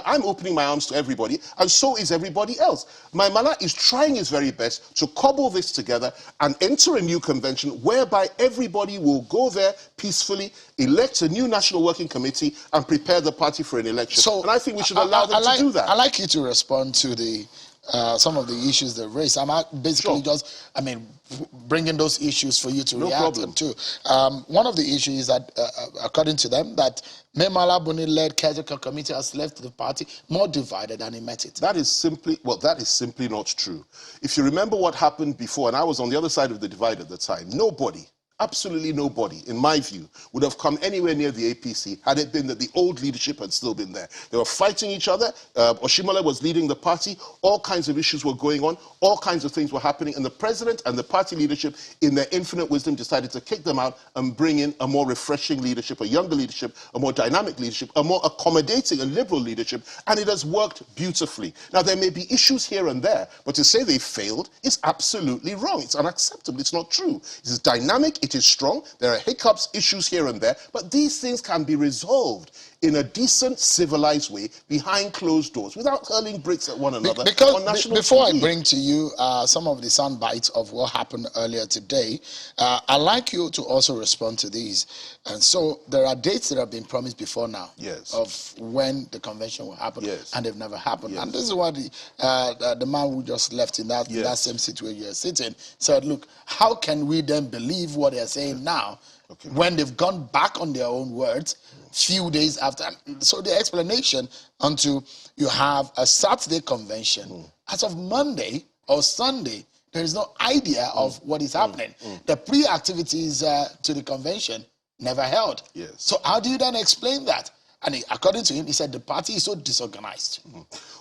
I'm opening my arms to everybody, and so is everybody else. My Mala is trying his very best to cobble this together and enter a new convention whereby everybody will go there peacefully, elect a new National Working Committee, and prepare the party for an election. So, and I think we should allow them to do that. I'd like you to respond to some of the issues they raised. I'm basically bringing those issues for you to react to. One of the issues is that, according to them, that Memala Buni-led caretaker committee has left the party more divided than he met it. That is simply not true. If you remember what happened before, and I was on the other side of the divide at the time, nobody, absolutely nobody, in my view, would have come anywhere near the APC had it been that the old leadership had still been there. They were fighting each other. Oshimole was leading the party. All kinds of issues were going on. All kinds of things were happening. And the president and the party leadership, in their infinite wisdom, decided to kick them out and bring in a more refreshing leadership, a younger leadership, a more dynamic leadership, a more accommodating and liberal leadership. And it has worked beautifully. Now, there may be issues here and there, but to say they failed is absolutely wrong. It's unacceptable. It's not true. It is dynamic. It is strong. There are hiccups, issues here and there, but these things can be resolved in a decent, civilized way behind closed doors without hurling bricks at one another. Before I bring to you some of the sound bites of what happened earlier today, I'd like you to also respond to these. And so there are dates that have been promised before now of when the convention will happen, and they've never happened. And this is what the man who just left in that same situation you're sitting said, look, how can we then believe what they're saying now when they've gone back on their own words few days after? So the explanation until you have a Saturday convention, as of Monday or Sunday, there is no idea of what is happening. The pre-activities to the convention never held. So how do you then explain that? And according to him, he said the party is so disorganized.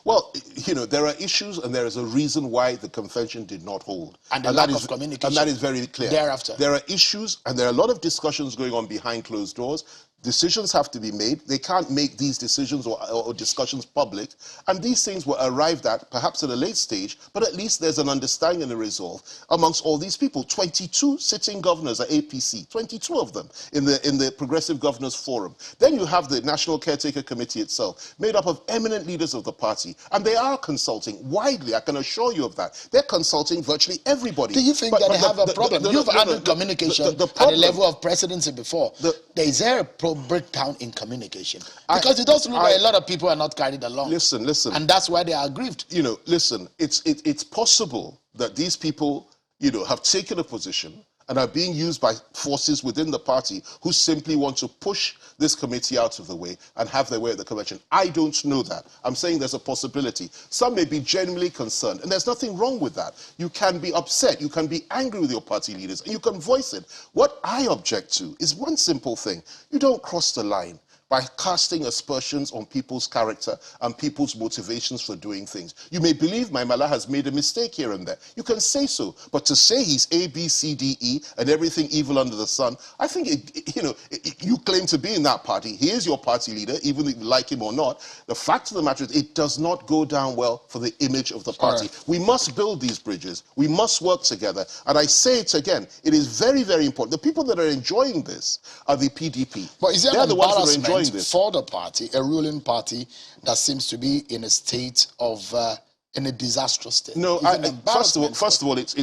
Well, you know, there are issues and there is a reason why the convention did not hold. And the lack of communication. And that is very clear. Thereafter. There are issues and there are a lot of discussions going on behind closed doors. Decisions have to be made. They can't make these decisions or discussions public. And these things were arrived at, perhaps at a late stage, but at least there's an understanding and a resolve amongst all these people. 22 sitting governors at APC, 22 of them in the Progressive Governors Forum. Then you have the National Caretaker Committee itself, made up of eminent leaders of the party. And they are consulting widely, I can assure you of that. They're consulting virtually everybody. Do you think that they have a problem? You've handled communication at the level of presidency before. Is there a breakdown in communication? Because it does look like a lot of people are not carried along. Listen. And that's why they are aggrieved. You know, listen, it's possible that these people, you know, have taken a position and are being used by forces within the party who simply want to push this committee out of the way and have their way at the convention. I don't know that. I'm saying there's a possibility. Some may be genuinely concerned, and there's nothing wrong with that. You can be upset, you can be angry with your party leaders, and you can voice it. What I object to is one simple thing. You don't cross the line by casting aspersions on people's character and people's motivations for doing things. You may believe my Mala has made a mistake here and there. You can say so. But to say he's A, B, C, D, E, and everything evil under the sun, I think, you claim to be in that party. He is your party leader, even if you like him or not. The fact of the matter is it does not go down well for the image of the party. We must build these bridges. We must work together. And I say it again, it is very, very important. The people that are enjoying this are the PDP. But is there They're the ones that are enjoying this for the party, a ruling party that seems to be in a state of in a disastrous state? No, first of all, it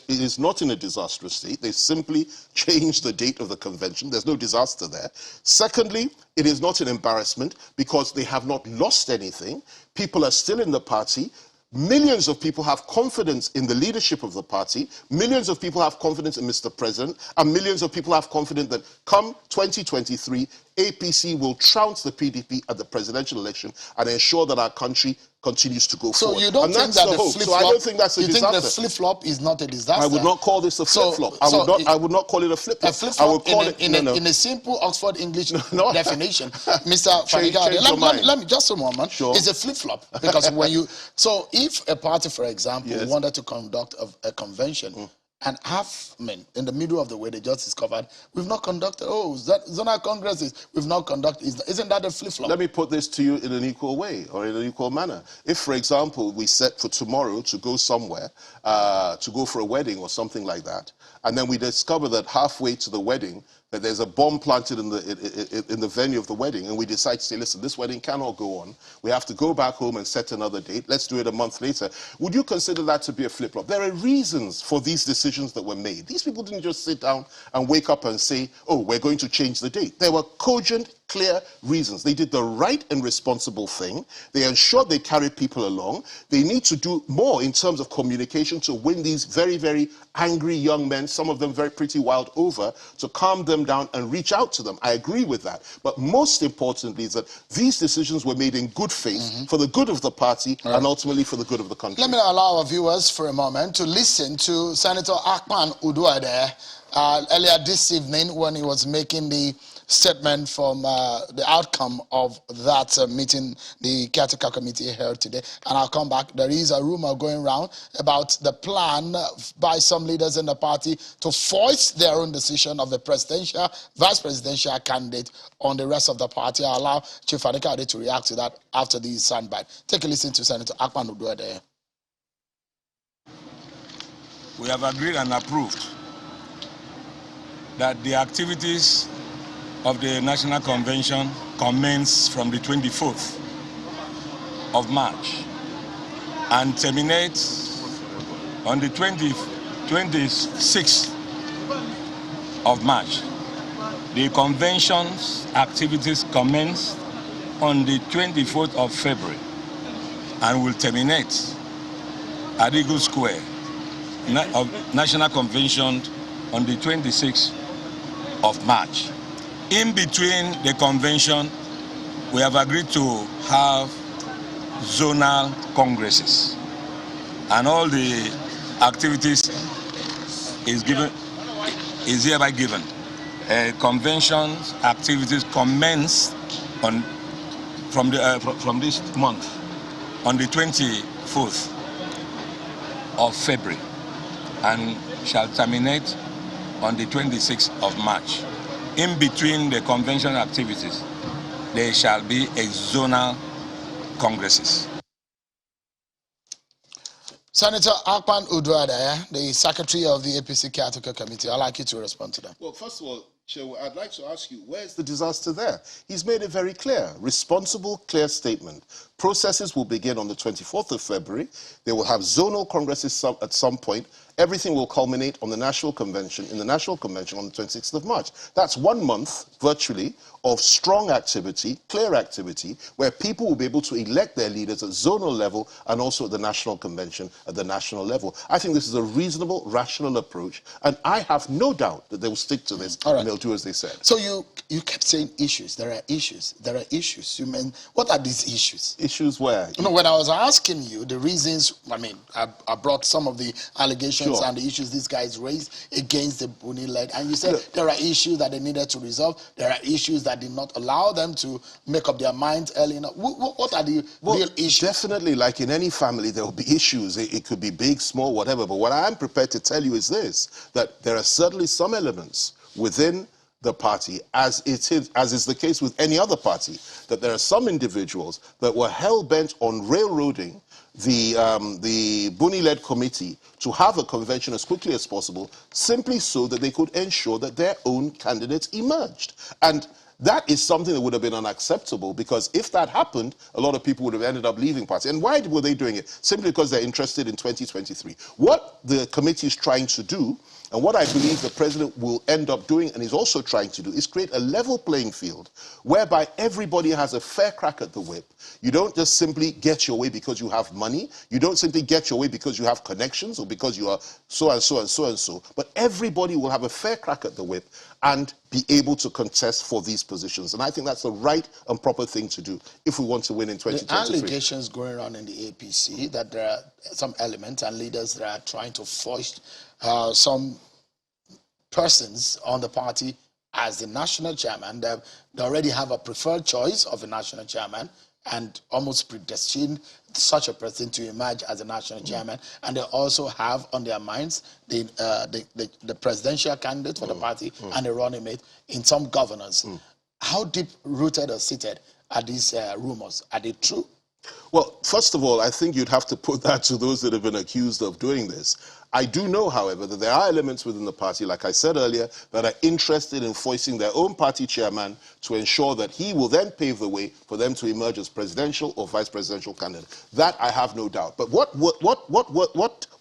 is not in a disastrous state. They simply changed the date of the convention. There's no disaster there. Secondly, it is not an embarrassment because they have not lost anything. People are still in the party. Millions of people have confidence in the leadership of the party. Millions of people have confidence in Mr. President. And millions of people have confidence that come 2023, APC will trounce the PDP at the presidential election and ensure that our country continues to go forward. So you don't think that the flip-flop, so I don't think that's a disaster. You think the flip-flop is not a disaster? I would not call this a flip-flop. I would not call it a flip-flop. A flip-flop in a simple Oxford English definition. Mr. Fanikade, let me just a moment. Sure. It's a flip-flop. Because when you... So if a party, for example, wanted to conduct a convention And in the middle of the way, they just discovered we've not conducted. Oh, zonal congresses we've not conducted. Isn't that a flip-flop? Let me put this to you in an equal way or in an equal manner. If, for example, we set for tomorrow to go somewhere, to go for a wedding or something like that, and then we discover that halfway to the wedding that there's a bomb planted in the venue of the wedding, and we decide to say, listen, this wedding cannot go on. We have to go back home and set another date. Let's do it a month later. Would you consider that to be a flip-flop? There are reasons for these decisions that were made. These people didn't just sit down and wake up and say, oh, we're going to change the date. There were cogent, clear reasons. They did the right and responsible thing. They ensured they carried people along. They need to do more in terms of communication to win these very, very angry young men, some of them very pretty wild over, to calm them down and reach out to them. I agree with that. But most importantly is that these decisions were made in good faith for the good of the party and ultimately for the good of the country. Let me allow our viewers for a moment to listen to Senator Akpan Uduade earlier this evening when he was making the statement from the outcome of that meeting the caretaker committee held today. And I'll come back. There is a rumor going around about the plan by some leaders in the party to force their own decision of the presidential, vice presidential candidate on the rest of the party. I'll allow Chief Adekade to react to that after the soundbite. Take a listen to Senator Akpan Uduade. We have agreed and approved that the activities of the National Convention commence from the 24th of March and terminates on the 26th of March. The convention's activities commence on the 24th of February and will terminate at Eagle Square of National Convention on the 26th of March. In between the convention, we have agreed to have zonal congresses, and all the activities is hereby given. Conventions activities commence from this month on the 24th of February and shall terminate on the 26th of March. In between the convention activities, there shall be a zonal congresses. Senator Akpan Uduade, the secretary of the APC Caretaker Committee, I'd like you to respond to that. Well, first of all, Chair, I'd like to ask you, where's the disaster there? He's made it very clear, responsible, clear statement. Processes will begin on the 24th of February. They will have zonal congresses at some point. Everything will culminate on the National Convention, in the National Convention on the 26th of March. That's 1 month, virtually, of strong activity, clear activity, where people will be able to elect their leaders at zonal level and also at the National Convention at the national level. I think this is a reasonable, rational approach, and I have no doubt that they will stick to this and they'll do as they said. So you kept saying issues. There are issues. There are issues. You mean, what are these issues? Issues where? You know, when I was asking you the reasons, I mean, I brought some of the allegations and the issues these guys raised against the Buni-led, and you said there are issues that they needed to resolve. There are issues that did not allow them to make up their minds early enough. What are the real issues? Definitely, like in any family, there will be issues. It could be big, small, whatever. But what I am prepared to tell you is this, that there are certainly some elements within the party, as is the case with any other party, that there are some individuals that were hell-bent on railroading the Buni-led committee to have a convention as quickly as possible, simply so that they could ensure that their own candidates emerged. And that is something that would have been unacceptable, because if that happened, a lot of people would have ended up leaving party. And why were they doing it? Simply because they're interested in 2023. What the committee is trying to do, and what I believe the president will end up doing, and is also trying to do, is create a level playing field whereby everybody has a fair crack at the whip. You don't just simply get your way because you have money. You don't simply get your way because you have connections or because you are so and so and so and so. But everybody will have a fair crack at the whip and be able to contest for these positions. And I think that's the right and proper thing to do if we want to win in 2023. The allegations going around in the APC that there are some elements and leaders that are trying to force some persons on the party as the national chairman. They already have a preferred choice of a national chairman, and almost predestine such a person to emerge as a national chairman, and they also have on their minds the presidential candidate for the party and the running mate in some governors. How deep-rooted or seated are these rumors? Are they true? Well, first of all, I think you'd have to put that to those that have been accused of doing this. I do know, however, that there are elements within the party, like I said earlier, that are interested in foisting their own party chairman to ensure that he will then pave the way for them to emerge as presidential or vice presidential candidate. That I have no doubt. But what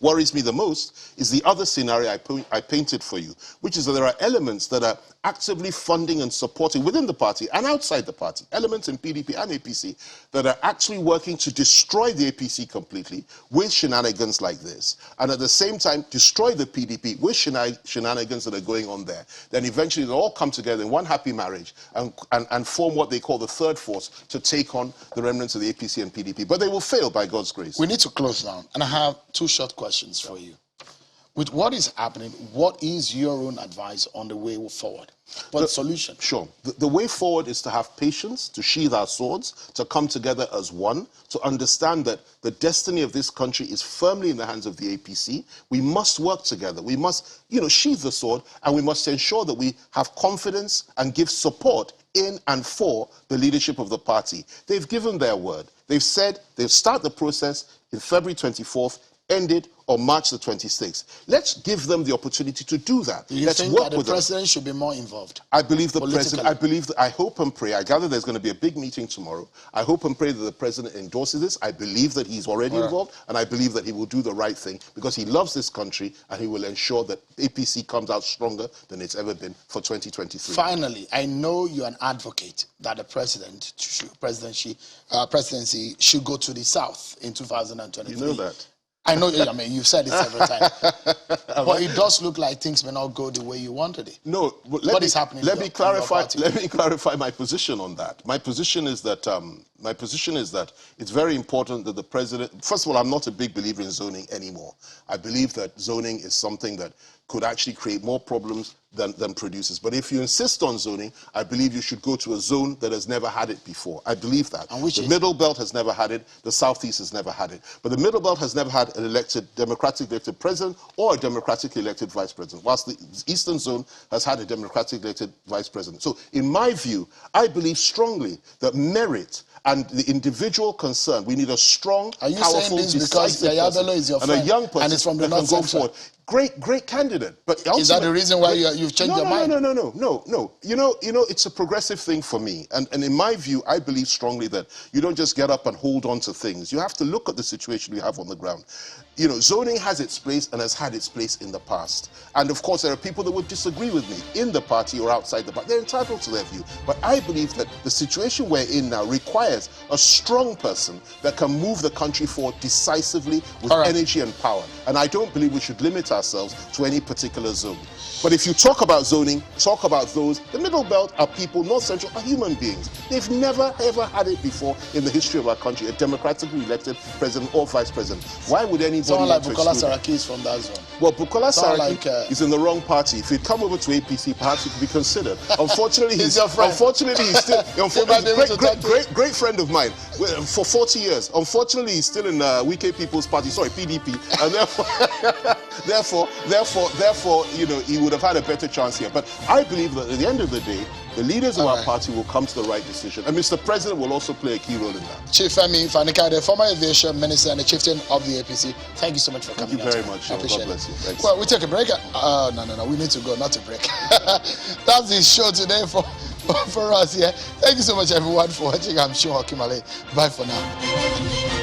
worries me the most is the other scenario I painted for you, which is that there are elements that are actively funding and supporting within the party and outside the party, elements in PDP and APC that are actually working to destroy the APC completely with shenanigans like this, and at the same time destroy the PDP with shenanigans that are going on there. Then eventually they'll all come together in one happy marriage and form what they call the third force to take on the remnants of the APC and PDP. But they will fail by God's grace. We need to close down, and I have two short questions for you. With what is happening, what is your own advice on the way forward? What solution? Sure. The way forward is to have patience, to sheathe our swords, to come together as one, to understand that the destiny of this country is firmly in the hands of the APC. We must work together. We must, sheathe the sword, and we must ensure that we have confidence and give support in and for the leadership of the party. They've given their word. They've said they'll start the process in February 24th, end it on March the 26th. Let's give them the opportunity to do that. Do you think that the president should be more involved? I believe the president, I hope and pray, I gather there's going to be a big meeting tomorrow. I hope and pray that the president endorses this. I believe that he's already involved, and I believe that he will do the right thing because he loves this country and he will ensure that APC comes out stronger than it's ever been for 2023. Finally, I know you're an advocate that the presidency should go to the South in 2023. You know that. I know, you've said it several times. But it does look like things may not go the way you wanted it. No, what is happening? Let me clarify my position on that. My position is that it's very important that the president, first of all, I'm not a big believer in zoning anymore. I believe that zoning is something that could actually create more problems than produces. But if you insist on zoning, I believe you should go to a zone that has never had it before. I believe that. And which the Middle Belt has never had it. The Southeast has never had it. But the Middle Belt has never had an democratically elected president or a democratically elected vice president, whilst the Eastern Zone has had a democratically elected vice president. So in my view, I believe strongly that merit and the individual concern, we need a strong, powerful, decisive person is your friend, and a young person and it's from the that can go forward. Great candidate. But is that the reason why you've changed your mind? No. It's a progressive thing for me. And in my view, I believe strongly that you don't just get up and hold on to things. You have to look at the situation we have on the ground. Zoning has its place and has had its place in the past. And of course, there are people that would disagree with me in the party or outside the party. They're entitled to their view. But I believe that the situation we're in now requires a strong person that can move the country forward decisively with energy and power. And I don't believe we should limit ourselves to any particular zone. But if you talk about zoning, talk about those. The Middle Belt are people, North Central are human beings. They've never, ever had it before in the history of our country, a democratically elected president or vice president. Why would anybody someone like Bukola Saraki is from that zone? Well, Bukola Saraki is in the wrong party. If he'd come over to APC, perhaps he could be considered. Unfortunately, he's your friend. Unfortunately, he's still great friend of mine for 40 years. Unfortunately, he's still in Wike People's Party, PDP, and therefore, he would have had a better chance here. But I believe that at the end of the day, the leaders of our party will come to the right decision, and Mr. President will also play a key role in that. Chief Femi Fanika, the former aviation minister and the chieftain of the APC, thank you so much for coming. Thank you very much. I appreciate God bless you. Thanks. Well, we take a break. No, we need to go, not a break. That's the show today for us here. Thank you so much, everyone, for watching. I'm sure Kimale. Bye for now.